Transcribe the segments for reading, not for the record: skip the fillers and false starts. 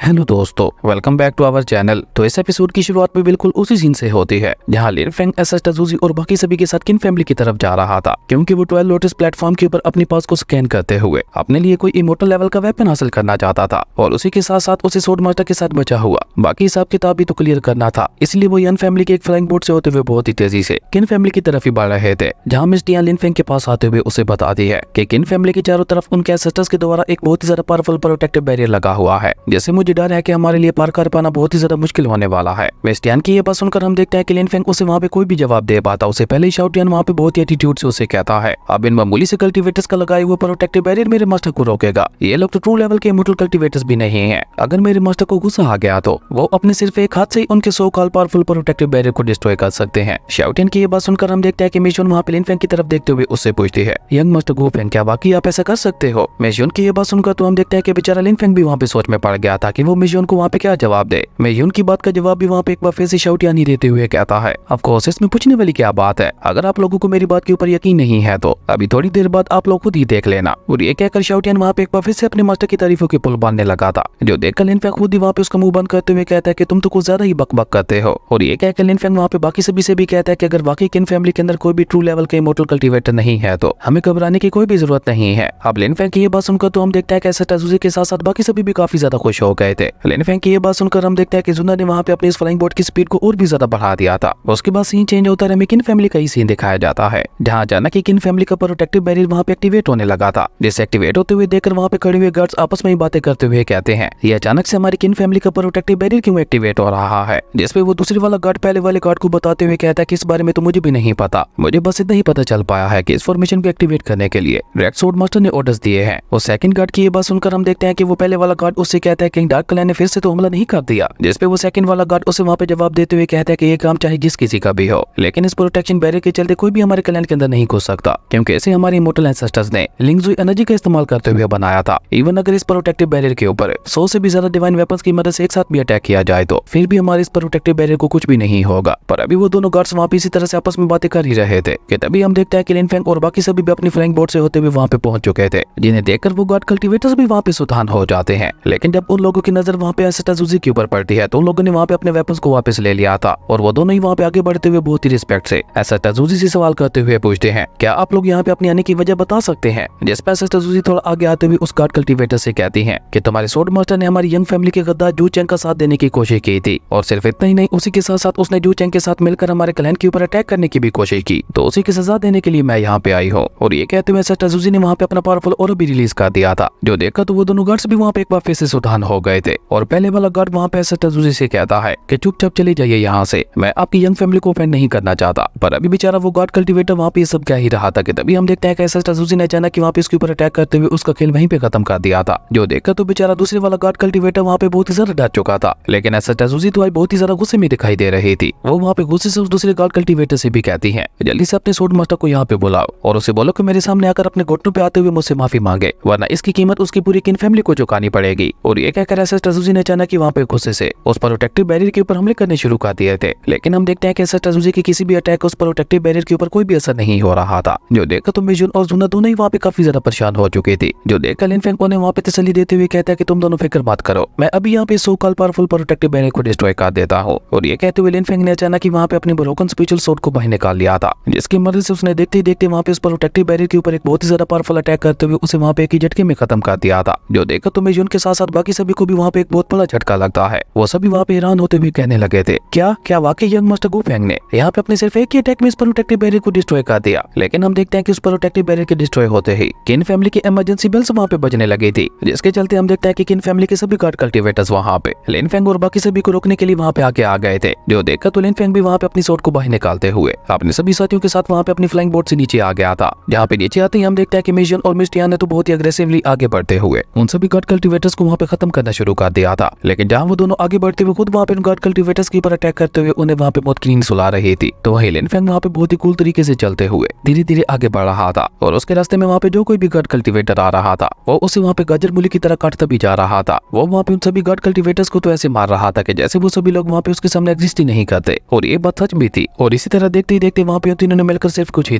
Hello दोस्तों, welcome back to our channel. तो इस एपिसोड की शुरुआत में बिल्कुल उसी सीन से होती है जहां लिन फेंग एसएस टजूजी और बाकी सभी के साथ किन फैमिली की तरफ जा रहा था, क्योंकि वो 12 लोटस प्लेटफॉर्म के ऊपर अपनी पास को स्कैन करते हुए अपने लिए कोई इमोर्टल लेवल का वेपन हासिल करना चाहता था और उसी के साथ साथ उसे सोर्ड मास्टर के साथ बचा हुआ बाकी हिसाब किताब भी तो क्लियर करना था। इसलिए वो यन फैमिली के एक फ्लाइंग बोट से होते हुए बहुत ही तेजी से किन फैमिली की तरफ ही बढ़ रहे थे, जहाँ मिस टियान लिन फेंग के पास आते हुए उसे बताती है कि किन फैमिली के चारों तरफ उनके एंसेस्टर्स के द्वारा एक बहुत ही ज्यादा पावरफुल प्रोटेक्टिव बैरियर लगा हुआ है, जैसे मुझे डर है कि हमारे लिए पार कर पाना बहुत ही ज्यादा मुश्किल होने वाला है। वेस्टियन की ये बात सुनकर हम देखते हैं कि लिन फेंग उसे वहाँ पे कोई भी जवाब दे पाता उससे पहले ही शाओटियन वहाँ पे बहुत ही एटीट्यूड से उसे कहता है, अब इन मामूली से कल्टीवेटर्स का लगाए हुआ प्रोटेक्टिव बैरियर मेरे मास्टर को रोकेगा। ये लोग तो ट्रू लेवल के इमोर्टल कल्टीवेटर्स भी नहीं है। अगर मेरे मास्टर को गुस्सा आ गया तो वो अपने सिर्फ एक हाथ से ही उनके सो कॉल पावरफुल प्रोटेक्टिव बैरियर को डिस्ट्रॉय कर सकते हैं। शाओटियन की ये बात सुनकर हम देखते हैं कि मिशोन वहाँ पे लिन फेंग की तरफ देखते हुए उससे पूछती है, यंग मास्टर गो फेंग, क्या वाकई आप ऐसा कर सकते हो? मिशोन की ये बात सुनकर तो हम देखते हैं कि बेचारा लिन फेंग भी वहाँ पे सोच में पड़ गया था कि वो मिशोन को वहाँ पे क्या जवाब दे। मिशोन की बात का जवाब भी वहाँ पे एक बार फिर से शाओटियन ही देते हुए कहता है, ऑफ कोर्स इसमें पूछने वाली क्या बात है, अगर आप लोगों को मेरी बात के ऊपर यकीन नहीं है तो अभी थोड़ी देर बाद आप लोग खुद ही देख लेना। और ये कहकर शाओटियन वहाँ पे एक बार फिर से अपने मास्टर की तारीफों के पुल बांधने लगा था, जो देखकर लिन फेंग खुद ही वहाँ पे उसका मुंह बंद करते हुए कहता है कि तुम तो कुछ ज्यादा ही बकबक करते हो। और ये कहकर लिन फेंग वहाँ पे बाकी सभी से भी कहता है कि अगर वाकई किन फैमिली के अंदर कोई भी ट्रू लेवल का इमोर्टल कल्टीवेटर नहीं है तो हमें घबराने की कोई भी जरूरत नहीं है। अब लिन फेंग की ये बात सुनकर तो हम देखते हैं कि एसएस टजूजी के साथ साथ बाकी सभी भी काफी ज्यादा खुश हो गए थे। लिन फेंग की ये बात सुनकर हम देखते हैं कि जुना ने वहाँ पे अपनी इस फ्लाइंग बोट की स्पीड को और भी ज्यादा बढ़ा दिया था। उसके बाद सीन चेंज होता है, हमें किन फैमिली का ही सीन दिखाया जाता है जहाँ अचानक ही किन फैमिली का प्रोटेक्टिव बैरियर वहाँ पे एक्टिवेट होने लगा था, जिसे एक्टिवेट होते हुए देखकर वहाँ पे खड़े हुए गार्ड्स आपस में ही बातें करते हुए कहते हैं, ये अचानक से हमारी किन फैमिली का प्रोटेक्टिव बैरियर क्यों एक्टिवेट हो रहा है? जिसपे वो दूसरे वाला गार्ड पहले वाले गार्ड को बताते हुए कहता है कि इस बारे में तो मुझे भी नहीं पता, मुझे बस इतना ही पता चल पाया है कि इस फॉर्मेशन को एक्टिवेट करने के लिए रेड सोर्ड मास्टर ने ऑर्डर्स दिए हैं। और सेकंड गार्ड की ये बात सुनकर हम देखते हैं कि वो पहले वाला गार्ड उससे कहता है कि डार्क क्लैन ने फिर से तो हमला नहीं कर दिया, जिसपे वो सेकंड वाला गार्ड उसे वहाँ पे जवाब देते हुए कहता है कि ये काम चाहे जिस किसी का भी हो, लेकिन इस प्रोटेक्शन बैरियर के चलते कोई भी हमारे क्लैन के अंदर नहीं घुस सकता, क्योंकि इसे हमारे इमोर्टल एंसेस्टर्स ने लिंगजुई एनर्जी का इस्तेमाल करते हुए बनाया था। इवन अगर इस प्रोटेक्टिव बैरियर के ऊपर 100 से भी ज्यादा डिवाइन वेपन्स की मदद से एक साथ भी अटैक किया जाए तो फिर भी हमारे इस प्रोटेक्टिव बैरियर को कुछ भी नहीं होगा। पर अभी वो दोनों गार्ड्स वहाँ पे इसी तरह से आपस में बातें कर ही रहे थे कि तभी हम देखते हैं कि लिन फेंग और बाकी सभी भी अपनी फ्लाइंग बोट से होते हुए वहाँ पे पहुंच चुके थे, जिन्हें देखकर वो गार्ड कल्टीवेटर्स भी वहाँ पे सुधान हो जाते हैं। लेकिन जब उन लोगों की नजर वहाँ पे एसएस टजूजी के ऊपर पड़ती है तो उन लोगों ने वहाँ पे अपने वेपन्स को वापस ले लिया था और वो दोनों ही वहाँ पे आगे बढ़ते हुए बहुत ही रिस्पेक्ट से एसएस टजूजी से सवाल करते हुए पूछते हैं, क्या आप लोग यहाँ पे अपने आने की वजह बता सकते हैं? जिस पर एसएस टजूजी थोड़ा आगे आते हुए उस गार्ड कल्टीवेटर से कहती हैं कि तुम्हारे सोर्ड मास्टर ने हमारी यंग फैमिली के गद्दार जू चैंग का साथ देने की कोशिश की थी, और सिर्फ इतना ही नहीं, उसी के साथ साथ उसने जू चैंग के साथ मिलकर हमारे क्लैन के ऊपर अटैक करने की भी कोशिश की, तो उसी की सजा देने के लिए मैं यहाँ पे आई हूँ। और ये कहते हुए एसएस टजूजी ने वहाँ पे अपना पावरफुल ऑरा भी रिलीज कर दिया था, जो देखकर तो वो दोनों गार्ड्स भी वहाँ पे एक बार फिर से सुधान हो गए थे। और पहले वाला गार्ड वहाँ पे एसएस टजूजी से कहता है कि चुपचाप चले जाइए यहाँ से, मैं आपकी यंग फैमिली को ऑफेंड नहीं करना चाहता। पर अभी बेचारा वो गार्ड कल्टीवेटर वहाँ पे सब कह ही रहा था कि तभी हम देखते हैं कि एसएस टजूजी ने अचानक वहाँ पे उसके ऊपर अटैक करते हुए उसका खेल वहीं पे खत्म कर दिया था, जो देखकर तो बेचारा दूसरे वाला गार्ड कल्टीवेटर वहाँ पे बहुत ही ज्यादा डर चुका था। लेकिन एसएस टजूजी तो आज बहुत ही ज्यादा गुस्से में दिखाई दे रही थी। वो वहाँ पे गुस्से से उस दूसरे गार्ड कल्टीवेटर से भी कहती है, जल्दी से अपने सोर्ड मास्टर को यहाँ पे बुलाओ और उसे बोलो कि मेरे सामने आकर अपने घुटनों पे आते हुए मुझसे माफी मांगे, वरना इसकी कीमत उसकी पूरी किन फैमिली को चुकानी पड़ेगी। और ये कहकर एसएस टजूजी ने अचानक वहाँ पे गुस्से से उस प्रोटेक्टिव बैरियर के ऊपर हमले करने शुरू कर दिए थे। लेकिन हम देखते हैं कि एसएस टजूजी की किसी भी अटैक उस प्रोटेक्टिव बैरियर के ऊपर कोई भी असर नहीं हो रहा था, जो देखकर तो मिजुन और जुना दोनों ही वहाँ पे काफी ज्यादा परेशान हो चुकी थी, जो देखकर लिन फेंग उन्हें वहाँ पे तसल्ली देते हुए कहता है कि तुम दोनों फिक्र मत करो, मैं अभी यहाँ पे सो कॉल पावरफुल प्रोटेक्टिव बैरियर को डिस्ट्रॉय कर देता हूँ। और ये कहते हुए लिन फेंग ने अचानक वहाँ पे अपनी ब्रोकन स्पिरिचुअल सोर्ड को बाहर निकाल लिया था, जिसकी मदद से उसने देखते ही देखते वहाँ पे उस प्रोटेक्टिव बैरियर के ऊपर एक बहुत ही ज्यादा पावरफुल अटैक करते हुए उसे वहाँ पे एक ही झटके में खत्म कर दिया था, जो देखकर तो मिजुन के साथ साथ बाकी सभी को भी वहाँ पे एक बहुत बड़ा झटका लगता है। वो सभी वहाँ पे हैरान होते हुए कहने लगे थे, क्या वाकई यंग मास्टर गो फेंग ने यहाँ पे अपने सिर्फ एक ही अटैक में इस प्रोटेक्टिव बैरियर को डिस्ट्रॉय कर दिया? लेकिन हम देखते हैं कि उस प्रोटेक्टिव बैरियर के डिस्ट्रॉय होते ही किन फैमिली की इमरजेंसी बेल्स वहाँ पे बजने लगी थी, जिसके चलते हम देखते हैं कि किन फैमिली के सभी गार्ड कल्टीवेटर्स वहाँ पे लिन फेंग और बाकी सभी को रोकने के लिए वहाँ पे आगे आ गए थे, जो देखकर तो लिन फेंग भी वहाँ पे अपनी सोर्ड को बाहर निकालते हुए अपने सभी साथियों के साथ वहाँ पे अपनी फ्लाइंग बोट से नीचे आ गया था। जहाँ पे नीचे आते ही हम देखते हैं कि मिशन और मिस टियान ने तो बहुत ही अग्रेसिवली आगे बढ़ते हुए उन सभी गार्ड कल्टीवेटर्स को वहाँ पे खत्म करना शुरू कर दिया था। लेकिन जहाँ वो दोनों आगे बढ़ते हुए खुद वहाँ पे गार्ड कल्टीवेटर्स के ऊपर अटैक करते हुए उन्हें वहाँ पे मौत की नींद सुला रही थी, तो वही लिन फेंग वहाँ पे बहुत ही कूल तरीके से चलते हुए धीरे धीरे आगे बढ़ रहा था। और उसके रास्ते में वहाँ पे जो कोई भी गार्ड कल्टीवेटर आ रहा था वो उसे वहाँ पे गाजर मूली की तरह काटता भी जा रहा था। वो वहाँ पे उन सभी गार्ड कल्टीवेटर्स को तो ऐसे मार रहा था कि जैसे वो सभी लोग वहाँ पे उसके सामने एग्जिस्ट ही नहीं करते, और ये बात सच भी थी। और इसी तरह देखते ही देखते वहाँ पे तीनों ने मिलकर सिर्फ कुछ ही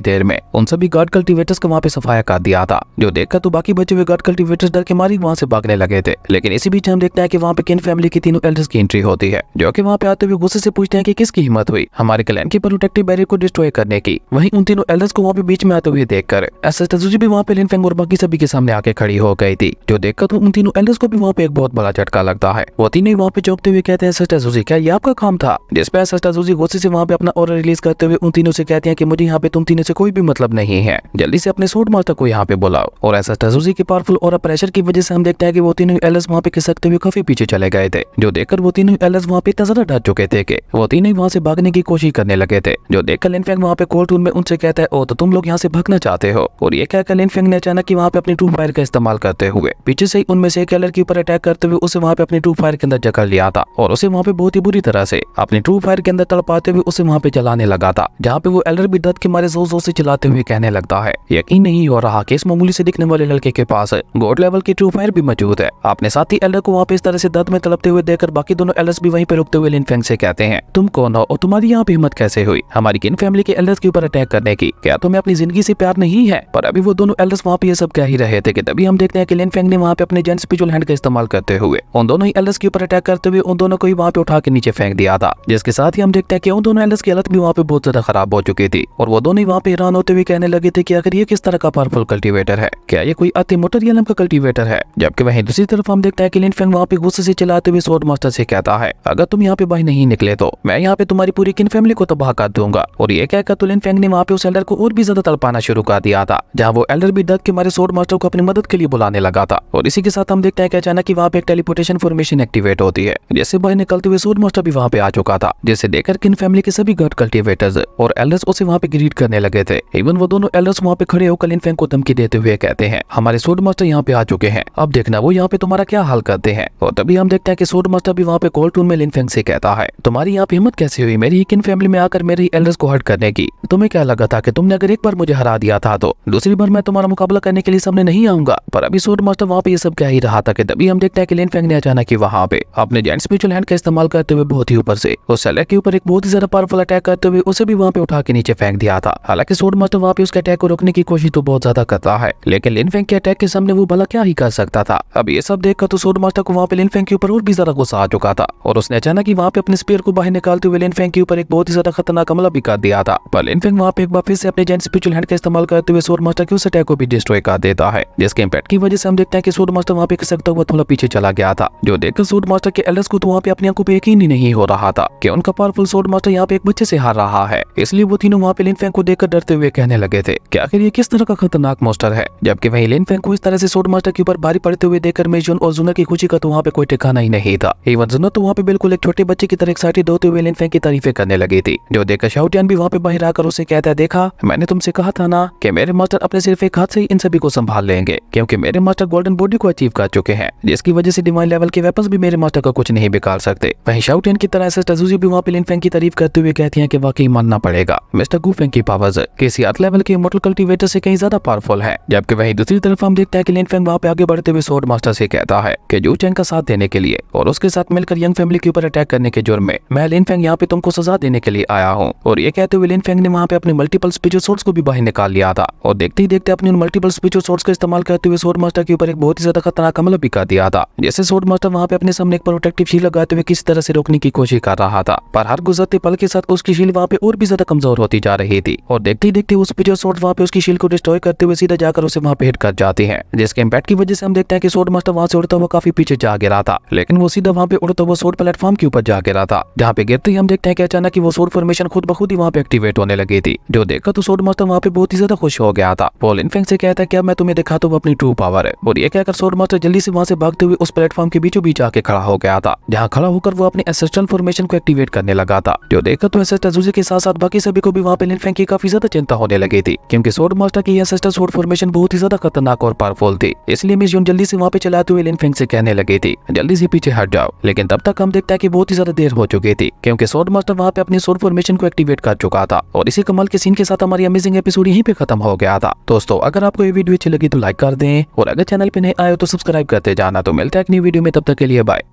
देर में उन सभी गार्ड कल्टीवेटर्स को वहाँ पे सफाया कर दिया था, जो देखकर तो बाकी बचे हुए गार्ड कल्टीवेटर्स डर के मारे वहाँ से भागने लगे थे। लेकिन इसी बीच हम देखते हैं कि वहाँ पे किन फैमिली की तीनों एल्डर्स की एंट्री होती है, जो कि वहाँ पे आते हुए गुस्से से पूछते हैं कि किसकी हिम्मत हुई हमारे क्लैन के प्रोटेक्टिव बैरियर को डिस्ट्रॉय करने की। वहीं उन तीनों एल्डर्स को वहाँ पे बीच में आते हुए देखकर एसेस्टर सूजी भी वहाँ पे लिन फेंग और बाकी सभी के सामने आके खड़ी हो गई थी, जो देखकर तो उन तीनों एल्डर्स को भी वहाँ पे एक बहुत बड़ा झटका लगता है। वो तीनों वहाँ पे चौंकते हुए कहते हैं एसेस्टर सूजी क्या ये आपका काम था, जिसपे एसेस्टर सूजी गुस्से से वहाँ पे अपना ऑर्डर रिलीज करते हुए उन तीनों से कहते हैं कि मुझे यहाँ पे तुम तीनों से कोई भी मतलब नहीं है, जल्दी से अपने सूट मास्टर को यहाँ पे बुलाओ। और एसेस्टर सूजी के पावरफुल और प्रेशर की वजह से हम देखते हैं कि वो तीनों एल्डर्स वहाँ पे खिसकते हुए काफी पीछे चले गए थे, जो देखकर वो तीनों एल्डर्स वहाँ पे इतना ज्यादा डर चुके थे कि वो तीनों वहाँ से भागने की कोशिश करने लगे थे, जो देखकर लिन फेंग वहाँ पे कोल्ड टून में उनसे कहता है ओ तो तुम लोग यहाँ से भागना चाहते हो। और ये कहकर लिन फेंग ने अचानक वहाँ पे अपनी ट्रू फायर का इस्तेमाल करते हुए पीछे से उनमें से एक एलर के ऊपर अटैक करते हुए उसे वहाँ पे अपनी ट्रू फायर के अंदर जकड़ लिया था और उसे वहाँ पे बहुत ही बुरी तरह से अपनी ट्रू फायर के अंदर तड़पाते हुए उसे वहाँ पे चलाने लगा था, जहाँ पे वो एलर भी दर्द के मारे जोर जोर से चलाते हुए कहने लगता है यकीन नहीं हो रहा कि इस मामूली से दिखने वाले लड़के के पास गॉड लेवल की ट्रू फायर भी मौजूद है। आपने साथ ही एलर को वहाँ पे इस तरह से दर्द में तड़पते हुए देखकर बाकी दोनों एलर्स भी वहीं पे रुकते हुए लिन फेंग से कहते हैं तुम कौन हो और तुम्हारी यहाँ पे हिम्मत कैसे हुई हमारी किन फैमिली के एल्डर्स के ऊपर अटैक करने की, क्या तुम्हें अपनी जिंदगी से प्यार नहीं है। पर अभी वो दोनों एल्डर्स वहाँ पे ये सब कह ही रहे थे कि तभी हम देखते हैं कि लिन फेंग ने वहाँ पे अपने जेंट स्पिरिचुअल हैंड का इस्तेमाल करते हुए उन दोनों ही एल्डर्स के ऊपर अटैक करते हुए उन दोनों को ही वहाँ पे उठा के नीचे फेंक दिया था, जिसके साथ ही हम देखते हैं कि उन दोनों एल्डर्स की हालत भी वहाँ पे बहुत ज्यादा खराब हो चुकी थी और वो दोनों ही वहाँ पे हैरान होते हुए कहने लगे थे कि आखिर ये किस तरह का पावरफुल कल्टीवेटर है, क्या ये कोई अति मोटर रियलम का कल्टीवेटर है। जबकि वहीं दूसरी तरफ हम देखते हैं कि लिन फेंग वहाँ पे गुस्से से चलाते हुए स्वॉर्ड मास्टर से कहता है अगर तुम यहाँ पे बाहर नहीं निकले तो मैं यहाँ पे तुम्हारी पूरी किन फैमिली को तबाह कर दूंगा। और ये कहकर तो लिन फेंग ने वहाँ पे उस एल्डर को और भी ज्यादा तड़पाना शुरू कर दिया था, जहाँ वो एल्डर भी दर्द के मारे स्वॉर्ड मास्टर को अपनी मदद के लिए बुलाने लगा था। और इसी के साथ हम देखते हैं कि अचानक वहाँ पे एक टेलीपोर्टेशन फॉर्मेशन एक्टिवेट होती है, जैसे बाहर निकलते हुए स्वॉर्ड मास्टर भी वहाँ पे आ चुका था, जिसे देखकर किन फैमिली के सभी गॉड कल्टीवेटर्स और एल्डर्स उसे वहाँ पे ग्रीट करने लगे थे। इवन वो दोनों एल्डर्स वहाँ पे खड़े होकर लिन फेंग को धमकी देते हुए कहते हैं हमारे स्वॉर्ड मास्टर यहाँ पे आ चुके हैं, अब देखना वो यहाँ पे तुम्हारा क्या हाल करते हैं। और तभी हम देखते हैं कि स्वॉर्ड मास्टर भी वहाँ पे कोल्ड टून में लिन फेंग से कहता है तुम्हारी यहाँ पे हिम्मत कैसे हुई मेरी किन फैमिली में आकर मेरे एल्डर्स को हर्ट करने की, तुम्हें क्या लगा था कि तुमने अगर एक बार मुझे हरा दिया था तो दूसरी बार मैं तुम्हारा मुकाबला करने के लिए सामने नहीं आऊंगा। पर अभी स्वॉर्ड मास्टर वहाँ पे ये सब कह ही रहा था कि तभी हम देखते हैं कि लिन फेंग ने अचानक ही वहाँ पे अपने जेंट स्पिरिचुअल हैंड का इस्तेमाल करते हुए बहुत ही ऊपर से उस सेलर के ऊपर एक बहुत ही ज्यादा पावरफुल अटैक करते हुए उसे भी वहाँ पे उठा के नीचे फेंक दिया था। हालांकि स्वॉर्ड मास्टर वहाँ पे उसके अटैक को रोकने की कोशिश तो बहुत ज्यादा करता है, लेकिन लिन फेंग के अटैक के सामने वो भला क्या ही कर सकता था। अब ये सब देखकर तो स्वॉर्ड मास्टर को वहाँ पे लिन फेंग के ऊपर और भी ज्यादा गुस्सा आ चुका था और उसने अचानक ही वहाँ पे अपने स्पीयर को बाहर निकालते हुए लिन फेंग के ऊपर एक बहुत ही ज्यादा खतरनाक हमला भी कर दिया था। पर लिन फेंग वहाँ पे एक बार फिर से अपने जेंट स्पिरिचुअल हैंड का इस्तेमाल करते हुए स्वॉर्ड मास्टर के उस अटैक को भी डिस्ट्रॉय कर देता है, जिसके इंपैक्ट की वजह से हम देखते हैं कि स्वॉर्ड मास्टर वहाँ पे खिसकता हुआ थोड़ा पीछे चला गया था, जो देखकर स्वॉर्ड मास्टर के एल्डर्स को तो वहाँ पे अपनी आंखों पे यकीन ही नहीं हो रहा था कि उनका पावरफुल स्वॉर्ड मास्टर यहाँ पे एक बच्चे से हार रहा है। इसलिए वो तीनों वहाँ पे लिन फेंग को देखकर डरते हुए कहने लगे थे कि आखिर ये किस तरह का खतरनाक मॉन्स्टर है। जबकि वहीं लिन फेंग को इस तरह से स्वॉर्ड मास्टर के ऊपर भारी पड़ते हुए देखकर मेजुन और जुनर की खुशी का तो वहाँ पे कोई ठिकाना ही नहीं था। इवन जुनर तो वहाँ पे बिल्कुल एक छोटे बच्चे की तरह एक्साइटेड होते हुए लिन फेंग की तारीफें करने लगी थी, जो देखकर शाओटियान भी वहाँ पे बाहर आकर उसे कहता है देखा मैंने तुमसे कहा था ना कि मेरे मास्टर अपने सिर्फ एक हाथ से ही इन सभी को संभाल लेंगे, क्योंकि मेरे मास्टर गोल्डन बॉडी को अचीव कर चुके हैं, जिसकी वजह से डिवाइन लेवल के वेपन्स भी मेरे मास्टर का कुछ नहीं बिगाड़ सकते। वहीं शाओटियान की तरह एसेस्टर सूजी भी वहाँ पे लिन फेंग की तारीफ करते हुए कहती हैं कि वाकई मानना पड़ेगा मिस्टर गू फेंग की पावर्स किसी अर्थ लेवल के इमॉर्टल कल्टीवेटर से कहीं ज्यादा पावरफुल है। जबकि वहीं दूसरी तरफ हम देखते हैं कि लिन फेंग वहाँ पे आगे बढ़ते हुए स्वॉर्ड मास्टर से कहता है कि जू चैंग का साथ देने के लिए और उसके साथ मिलकर यंग फैमिली के ऊपर अटैक करने के जुर्म में मैं लिन फेंग यहाँ पे तुमको सजा देने के लिए आया हूँ। और ये कहते हुए लिन फेंग ने वहाँ पे अपने मल्टीपल स्पिरिचुअल सोर्स को भी बाहर निकाल लिया था और देखते ही देखते अपने उन मल्टीपल स्पिरिचुअल सोर्स का इस्तेमाल करते हुए स्वॉर्ड मास्टर के ऊपर एक बहुत ही ज्यादा खतरनाक हमला भी कर दिया था, जैसे स्वॉर्ड मास्टर वहाँ पे अपने सामने एक प्रोटेक्टिव शील्ड लगाते हुए किसी तरह से रोकने की कोशिश कर रहा था। पर हर गुजरते पल के साथ उसकी शील्ड वहाँ पे और भी ज्यादा कमजोर होती जा रही थी और देखते ही देखते उस स्पिरिचुअल सोर्स वहाँ पे उसकी शील्ड को डिस्ट्रॉय करते हुए सीधा जाकर उसे वहाँ पे हिट कर जाती है, जिसके इम्पैक्ट की वजह से हम देखते हैं कि स्वॉर्ड मास्टर वहाँ से उड़ता हुआ काफी पीछे जा गिरा था, लेकिन वो सीधा वहाँ पे उड़ता हुआ स्वॉर्ड प्लेटफॉर्म के ऊपर जा गिरा था, जहाँ पे गिरते ही हम देखते हैं कि अचानक वो स्वॉर्ड फॉर्मेशन खुद ब खुद ही वहाँ पे एक्टिवेट होने लगी थी, जो देखकर तो स्वॉर्ड मास्टर वहाँ पे बहुत ही ज्यादा खुश हो गया था। वो लिन फेंग से कहता है कि अब मैं तुम्हें दिखाता हूँ अपनी ट्रू पावर है। और ये कहकर स्वॉर्ड मास्टर जल्दी से वहाँ से भागते हुए उस प्लेटफॉर्म के बीचों बीच आके खड़ा हो गया था, जहाँ खड़ा होकर वो अपने एंसेस्ट्रल फॉर्मेशन को एक्टिवेट करने लगा था, जो देखकर तो एंसेस्टर सूजी के साथ साथ बाकी सभी को भी वहाँ पे लिन फेंग की काफी ज्यादा चिंता होने लगी थी, क्योंकि स्वॉर्ड मास्टर की एंसेस्टर स्वॉर्ड फॉर्मेशन बहुत ही ज्यादा खतरनाक और पावरफुल थी। इसलिए मिस यून जल्दी से वहाँ पे चलाते हुए लिन फेंग से कहने लगी थी जल्दी से पीछे हट जाओ, लेकिन तब तक हम देखते हैं कि बहुत ही ज्यादा देर हो चुकी थी, क्योंकि स्वॉर्ड मास्टर वहाँ पे अपनी स्वॉर्ड फॉर्मेशन को एक्टिवेट कर चुका था। और इसी कमाल के सीन के साथ हमारी अमेजिंग एपिसोड यहीं पे खत्म हो गया था। दोस्तों अगर आपको ये वीडियो अच्छी लगी तो लाइक कर दें और अगर चैनल पे नए आए तो सब्सक्राइब करते जाना। तो मिलते हैं एक नई वीडियो में, तब तक के लिए बाय।